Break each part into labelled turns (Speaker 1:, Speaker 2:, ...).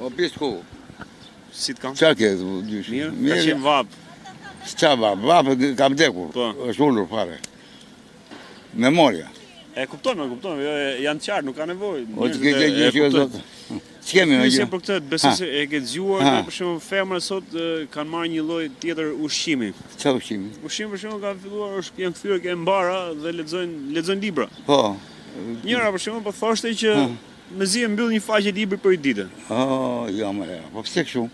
Speaker 1: O pisku.
Speaker 2: Si të kam?
Speaker 1: Qa ke?
Speaker 2: Mirë? Ka qenë vapë.
Speaker 1: Qa vapë ka vdekur.
Speaker 2: Po.
Speaker 1: Është ullur fare. Memoria.
Speaker 2: E kupton, janë të qartë, nuk ka nevojë.
Speaker 1: O të ke gjë zotë. S'kemi me gjë.
Speaker 2: Për këtë, besoj se e ke zgjuar, për shembull, femrat sot kanë marrë një lloj tjetër ushqimi.
Speaker 1: Çfarë ushqimi?
Speaker 2: Ushqimi për shembull kanë filluar, janë kthyer ke mbara dhe lexojnë libra.
Speaker 1: Po.
Speaker 2: Njëra për shembull po thoshte që mezi e mbyll një faqe libri për një ditë.
Speaker 1: Oh, jo më. Po pse kështu?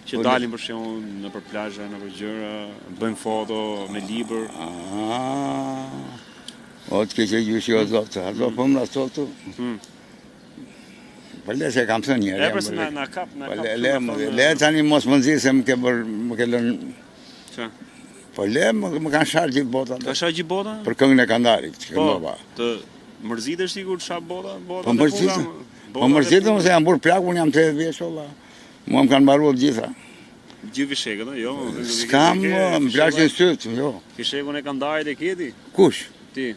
Speaker 2: Që dalin për shembull nëpër plazha, nëpër gjëra, bëjnë foto me libër.
Speaker 1: O të keqe gjyshi o zotë, ato po më rastotu. Po le se kam thënë njëre.
Speaker 2: E përse na kap.
Speaker 1: Le tani mos më nxirë se më ke lënë.
Speaker 2: Qa?
Speaker 1: Po le më kanë sharë gjithë bota.
Speaker 2: Ka sharë gjithë bota?
Speaker 1: Për këngën e Kandarit, që këndova.
Speaker 2: Të mërzitesh sigur çfarë bota?
Speaker 1: Po mërzitëm. Po mërzitëm se jam burë plak, unë jam 30 vjeç olla. Mua më kanë mbaruar gjitha.
Speaker 2: Gjithë vishekët, jo?
Speaker 1: S'kam, më plakin sytë, jo.
Speaker 2: Fishekun e Kandarit e keti?
Speaker 1: Kush?
Speaker 2: Ti.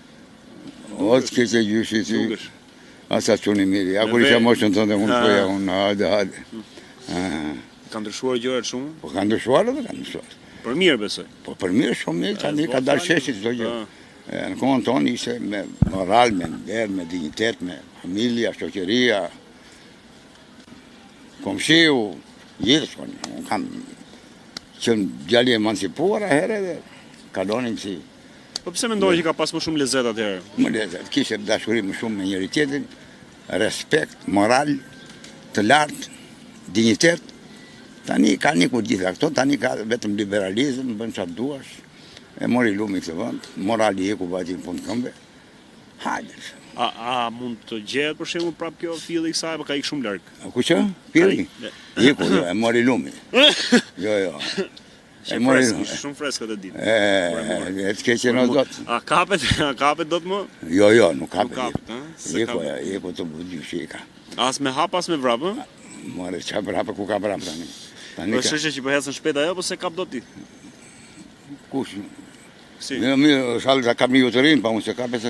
Speaker 1: O të keqe gjyshi ti. Asa quni miri, ja kur isha moshën tënde unë shpoja unë, hajde.
Speaker 2: Ka ndryshuar gjërat shumë?
Speaker 1: Po ka ndryshuar edhe ka ndryshuar.
Speaker 2: Për mirë besoj?
Speaker 1: Po për mirë shumë mirë, tani ka dalë sheshit çdo gjë. Në kohën tonë ishte me moral, me nder, me dignitet, me familja, shoqëria, komshiu, gjithë shkoni. Unë kam qenë djali emancipuar herë dhe kalonin si.
Speaker 2: Po pse mendoj që ka pas më shumë lezet atëherë?
Speaker 1: Më lezet, kishte dashuri më shumë me njëri tjetrin, respekt, moral, të lartë, dignitet. Tani ka nikur gjitha këto, tani ka vetëm liberalizëm, bën çfarë duash. E mori lumi këtë vend, morali eku vajti në fund këmbë. Hajde.
Speaker 2: A mund të gjehet për shembull prap kjo filli i kësaj apo ka ikë shumë larg?
Speaker 1: Ku që? Filli? Eku, jo, e mori lumi. Jo.
Speaker 2: Shumë freskët e ditë.
Speaker 1: E të keqe në zotë.
Speaker 2: A kapet do të më?
Speaker 1: Jo, nuk kapet.
Speaker 2: Eku
Speaker 1: të gjyshi ka.
Speaker 2: As me hap, as me vrap, ë?
Speaker 1: More, qa vrapë, ku ka vrapë tani?
Speaker 2: Po shëshe që përhecën shpejt ajo, po se kap do ti?
Speaker 1: Kush?
Speaker 2: Si?
Speaker 1: Mirë, shalë të kap një jutërin, pa unë se kapet se